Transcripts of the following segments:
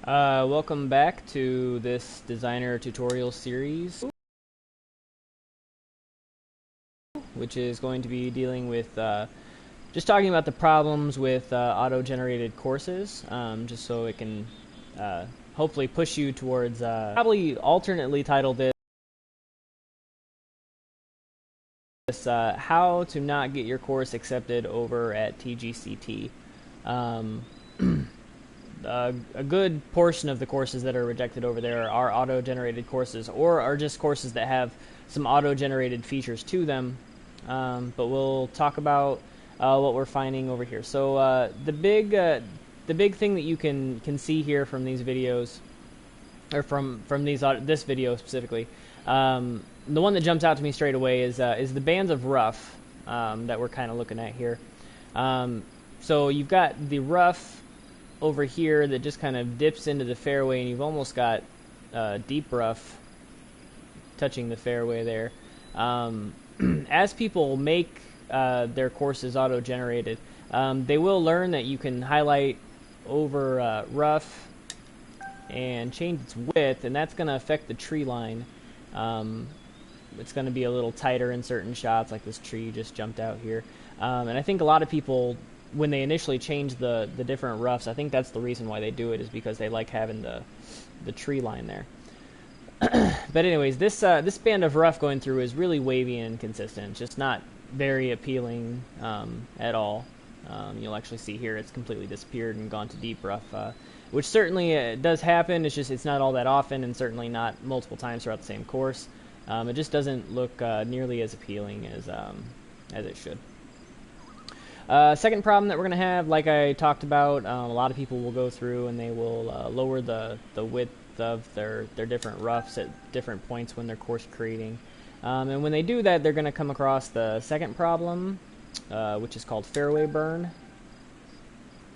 Welcome back to this designer tutorial series, which is going to be dealing with just talking about the problems with auto-generated courses, just so it can hopefully push you towards, probably alternately title this how to not get your course accepted over at TGCT. A good portion of the courses that are rejected over there are auto-generated courses, or are just courses that have some auto-generated features to them. But we'll talk about what we're finding over here. So the big thing that you can see here from these videos, or from this video specifically, the one that jumps out to me straight away is the bands of rough that we're kind of looking at here. So you've got the rough over here that just kind of dips into the fairway, and you've almost got deep rough touching the fairway there. As people make their courses auto-generated, they will learn that you can highlight over rough and change its width, and that's going to affect the tree line. It's going to be a little tighter in certain shots, like this tree just jumped out here. And I think a lot of people, when they initially change the different roughs, I think that's the reason why they do it, is because they like having the tree line there. But anyways, this band of rough going through is really wavy and inconsistent. It's just not very appealing at all. You'll actually see here it's completely disappeared and gone to deep rough, which certainly does happen. It's not all that often, and certainly not multiple times throughout the same course. It just doesn't look nearly as appealing as it should. Second problem that we're going to have, like I talked about, a lot of people will go through and they will lower the width of their different roughs at different points when they're course creating. And when they do that, they're going to come across the second problem, which is called fairway burn,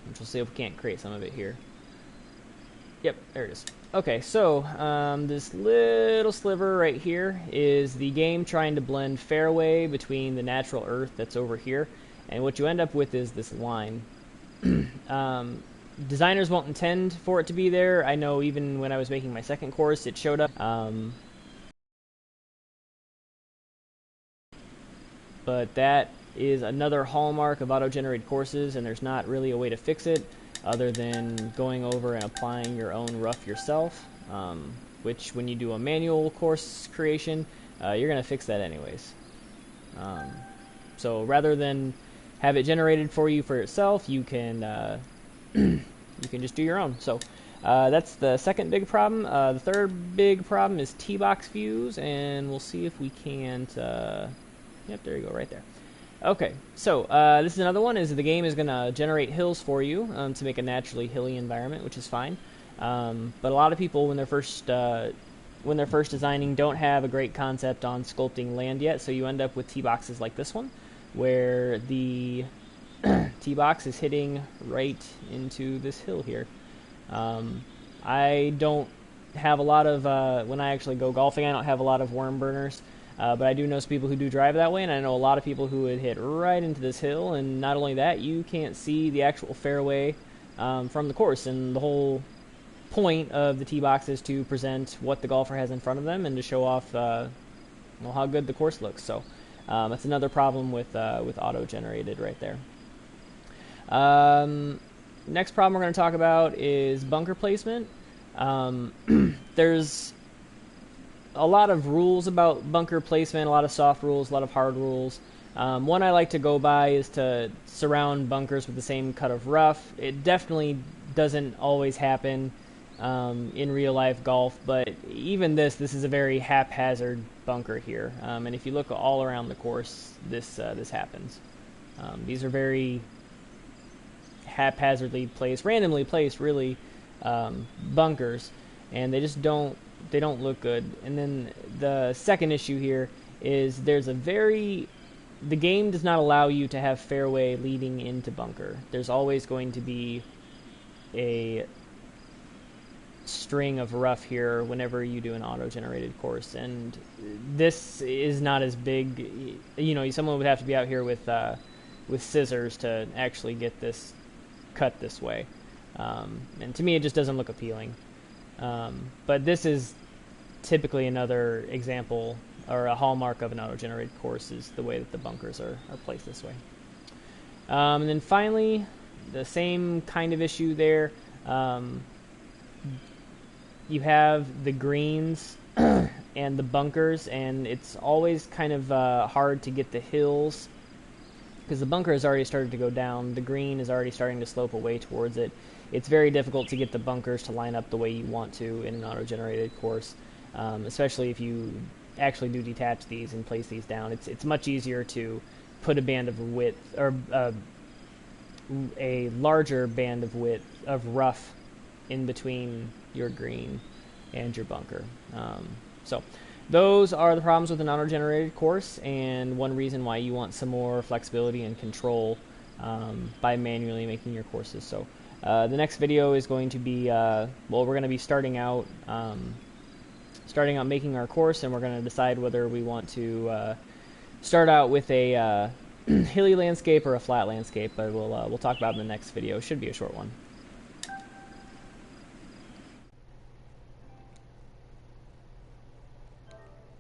which we'll see if we can't create some of it here. Yep, there it is. Okay, so this little sliver right here is the game trying to blend fairway between the natural earth that's over here. And what you end up with is this line. Designers won't intend for it to be there. I know even when I was making my second course, it showed up. But that is another hallmark of auto-generated courses, and there's not really a way to fix it other than going over and applying your own rough yourself, which when you do a manual course creation, you're going to fix that anyways. So rather than have it generated for you for yourself, you can you can just do your own. So that's the second big problem. The third big problem is T-box views, and we'll see if we can't. Yep, there you go, right there. Okay, so this is another one. Is the game is going to generate hills for you to make a naturally hilly environment, which is fine. But a lot of people, when they're first designing, don't have a great concept on sculpting land yet, so you end up with T-boxes like this one, where the T-box is hitting right into this hill here. I don't have a lot of, when I actually go golfing, I don't have a lot of worm burners, but I do know some people who do drive that way, and I know a lot of people who would hit right into this hill, and not only that, you can't see the actual fairway from the course, and the whole point of the tee box is to present what the golfer has in front of them and to show off well, how good the course looks. So that's another problem with auto-generated right there. Next problem we're going to talk about is bunker placement. There's a lot of rules about bunker placement, a lot of soft rules, a lot of hard rules. One I like to go by is to surround bunkers with the same cut of rough. It definitely doesn't always happen in real life golf, but even this is a very haphazard bunker here. And if you look all around the course, this happens. These are very haphazardly placed, randomly placed, really, bunkers, and they just don't look good. And then the second issue here is the game does not allow you to have fairway leading into bunker. There's always going to be a string of rough here whenever you do an auto-generated course, and this is not as big. You know, someone would have to be out here with scissors to actually get this cut this way. And to me, it just doesn't look appealing. But this is typically another example or a hallmark of an auto-generated course is the way that the bunkers are placed this way. And then finally, the same kind of issue there. You have the greens and the bunkers, and it's always kind of hard to get the hills because the bunker has already started to go down. The green is already starting to slope away towards it. It's very difficult to get the bunkers to line up the way you want to in an auto-generated course, especially if you actually do detach these and place these down. It's much easier to put a band of width or a larger band of width of rough in between your green and your bunker. So those are the problems with an auto-generated course, and one reason why you want some more flexibility and control by manually making your courses. So the next video is going to be well, we're going to be starting out making our course, and we're going to decide whether we want to start out with a hilly landscape or a flat landscape. But we'll talk about it in the next video. It should be a short one.